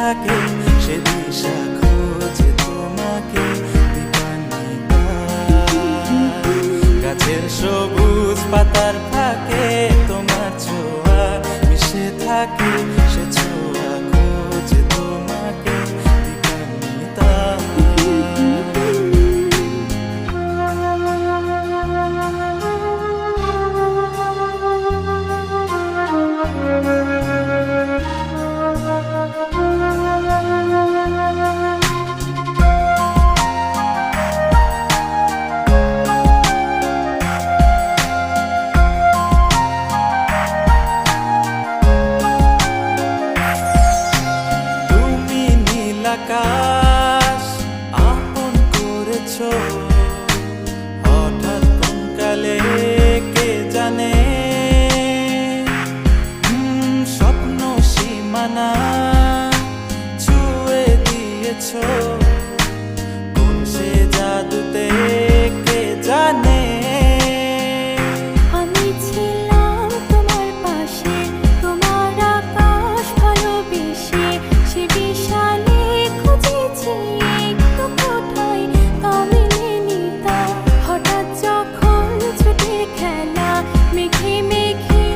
থাকে সে দিশা খোঁজে তোমাকে দীপান্বিতা। গাছের সবুজ পাতার ফাঁকে তোমার ছোঁয়া মিশে থাকে সে ছোঁয়া খোঁজে তোমাকে দীপান্বিতা। আকাশ আপন করেছো হঠাৎ কোন কালে কে জানে, স্বপ্ন সীমানা ছুঁয়ে দিয়েছো কোন সে জাদুতে কে জানে। আমি ছিলাম তোমার পাশে, তোমার আকাশ ভালোবেসে, সে বিশাল হঠাৎ যখন ছুটির খেলা মেঘে মেঘে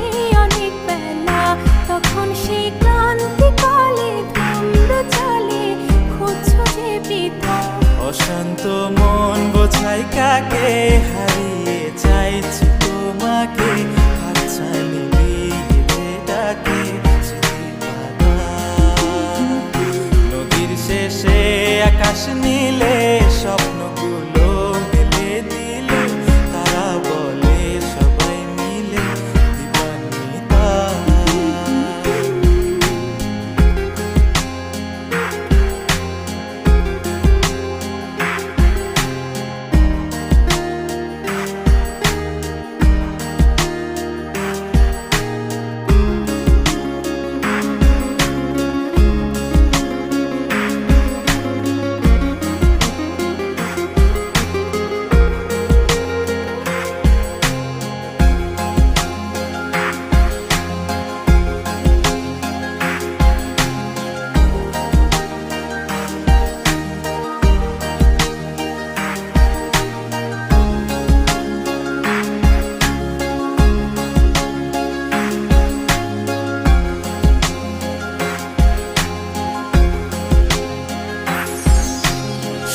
অনেক বেলা, তখন সেই ক্লান্তিকালে ধূম্র চলে খুঁজছো যে বৃথা। অশান্ত মন বোঝাই কাকে হারিয়ে চাইছি তোমাকে হাতছানি দিয়ে ডাকে নদীর শেষে আকাশ নীলে স্বপ্নগুলো মেলে দিলে তারা বলে সবাই মিলে দীপান্বিতা।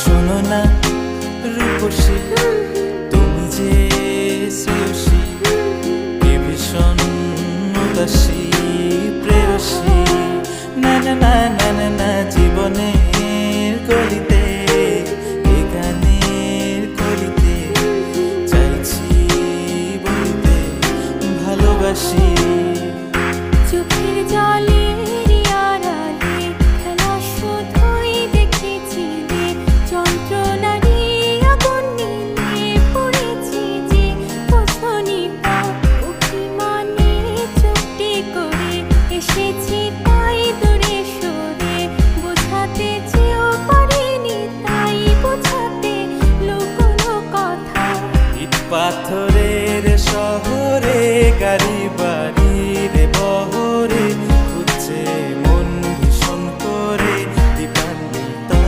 শোনো না রূপসী তুমি যে শ্রেয়সী কে ভীষণ উদাসী প্রেয়সী, না না না না না না জীবনের গলিতে এ গানের কলিতে চাইছি বলতে ভালোবাসি। চোখের জলে খেলা শুধুই দেখেছি রে, যন্ত্রণারি আগুন নিয়ে পড়েছি যে বসনিতা। অভিমানে চুক্তি করে এসেছি তাই দূরে সরে, বোঝাতে চেয়েও পারিনি তাই বোঝাতে লুকোনো কথা। ইট পাথরের শহরে গাড়ি বাড়ির বহরে খুঁজছে মন ভীষণ করে দীপান্বিতা।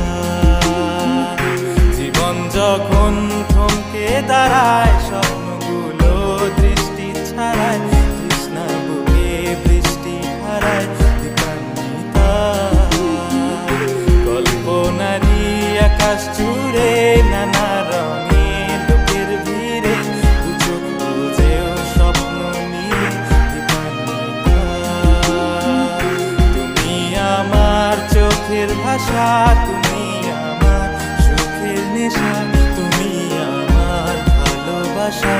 জীবন যখন থমকে দাঁড়ায় স্বপ্নগুলো দৃষ্টি ছাড়ায় তৃষ্ণা বুকে বৃষ্টি হারায় দীপান্বিতা। কল্পনারি আকাশ জুড়ে নানা রঙে লোকের ভিড়ে বুঝেও স্বপ্ন নিয়ে দীপান্বিতা। তুমি আমার চোখের ভাষা, তুমি আমার সুখের নেশা, তুমি আমার ভালোবাসা।